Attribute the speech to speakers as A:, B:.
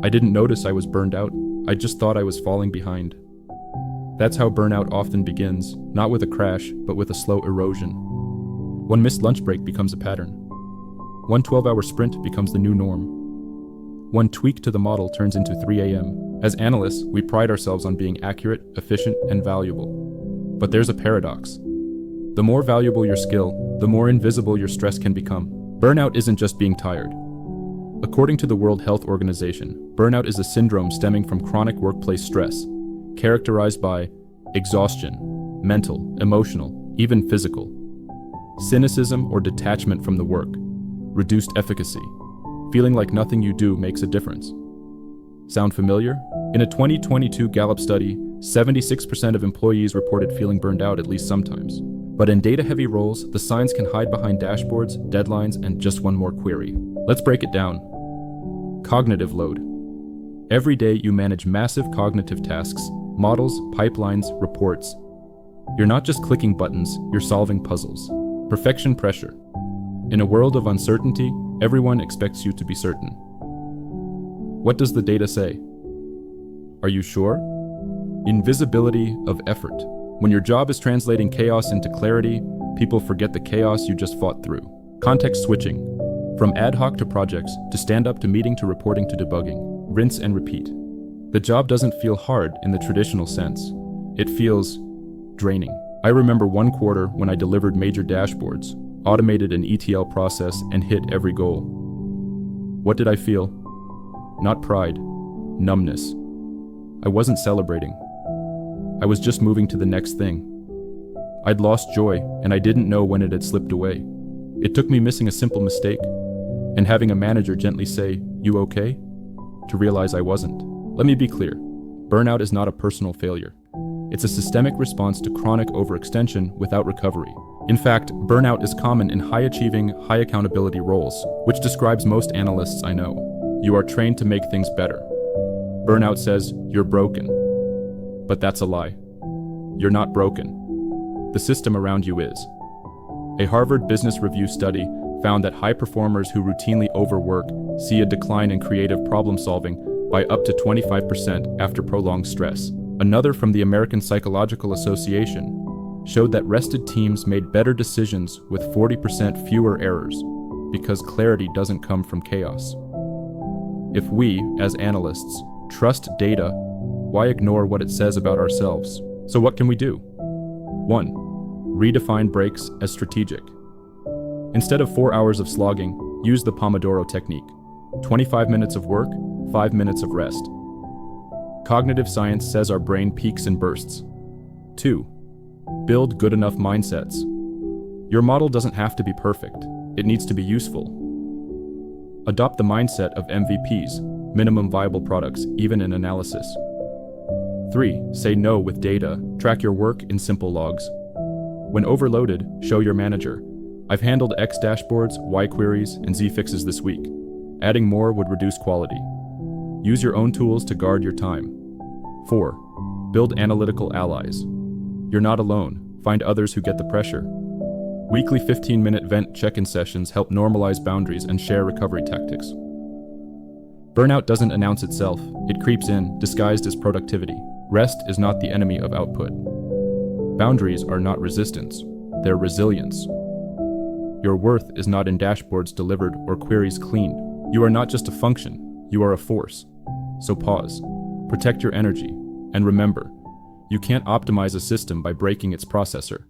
A: I didn't notice I was burned out. I just thought I was falling behind. That's how burnout often begins, not with a crash, but with a slow erosion. One missed lunch break becomes a pattern. One 12-hour sprint becomes the new norm. One tweak to the model turns into 3 a.m. As analysts, we pride ourselves on being accurate, efficient, and valuable. But there's a paradox. The more valuable your skill, the more invisible your stress can become. Burnout isn't just being tired. According to the World Health Organization, burnout is a syndrome stemming from chronic workplace stress, characterized by exhaustion, mental, emotional, even physical, cynicism or detachment from the work, reduced efficacy, feeling like nothing you do makes a difference. Sound familiar? In a 2022 Gallup study, 76% of employees reported feeling burned out at least sometimes. But in data-heavy roles, the signs can hide behind dashboards, deadlines, and just one more query. Let's break it down. Cognitive load. Every day you manage massive cognitive tasks, models, pipelines, reports. You're not just clicking buttons, you're solving puzzles. Perfection pressure. In a world of uncertainty, everyone expects you to be certain. What does the data say? Are you sure? Invisibility of effort. When your job is translating chaos into clarity, people forget the chaos you just fought through. Context switching. From ad hoc to projects, to stand-up to meeting to reporting to debugging. Rinse and repeat. The job doesn't feel hard in the traditional sense. It feels draining. I remember one quarter when I delivered major dashboards, automated an ETL process, and hit every goal. What did I feel? Not pride, numbness. I wasn't celebrating. I was just moving to the next thing. I'd lost joy, and I didn't know when it had slipped away. It took me missing a simple mistake, and having a manager gently say, "You okay?" to realize I wasn't. Let me be clear. Burnout is not a personal failure. It's a systemic response to chronic overextension without recovery. In fact, burnout is common in high-achieving, high-accountability roles, which describes most analysts I know. You are trained to make things better. Burnout says, "You're broken." But that's a lie. You're not broken. The system around you is. A Harvard Business Review study found that high performers who routinely overwork see a decline in creative problem solving by up to 25% after prolonged stress. Another from the American Psychological Association showed that rested teams made better decisions with 40% fewer errors because clarity doesn't come from chaos. If we, as analysts, trust data, why ignore what it says about ourselves? So what can we do? 1. Redefine breaks as strategic. Instead of 4 hours of slogging, use the Pomodoro technique. 25 minutes of work, 5 minutes of rest. Cognitive science says our brain peaks and bursts. 2. Build good enough mindsets. Your model doesn't have to be perfect. It needs to be useful. Adopt the mindset of MVPs, minimum viable products, even in analysis. 3. Say no with data. Track your work in simple logs. When overloaded, show your manager. I've handled X dashboards, Y queries, and Z fixes this week. Adding more would reduce quality. Use your own tools to guard your time. 4. Build analytical allies. You're not alone. Find others who get the pressure. Weekly 15-minute vent check-in sessions help normalize boundaries and share recovery tactics. Burnout doesn't announce itself. It creeps in, disguised as productivity. Rest is not the enemy of output. Boundaries are not resistance. They're resilience. Your worth is not in dashboards delivered or queries cleaned. You are not just a function. You are a force. So pause. Protect your energy. And remember, you can't optimize a system by breaking its processor.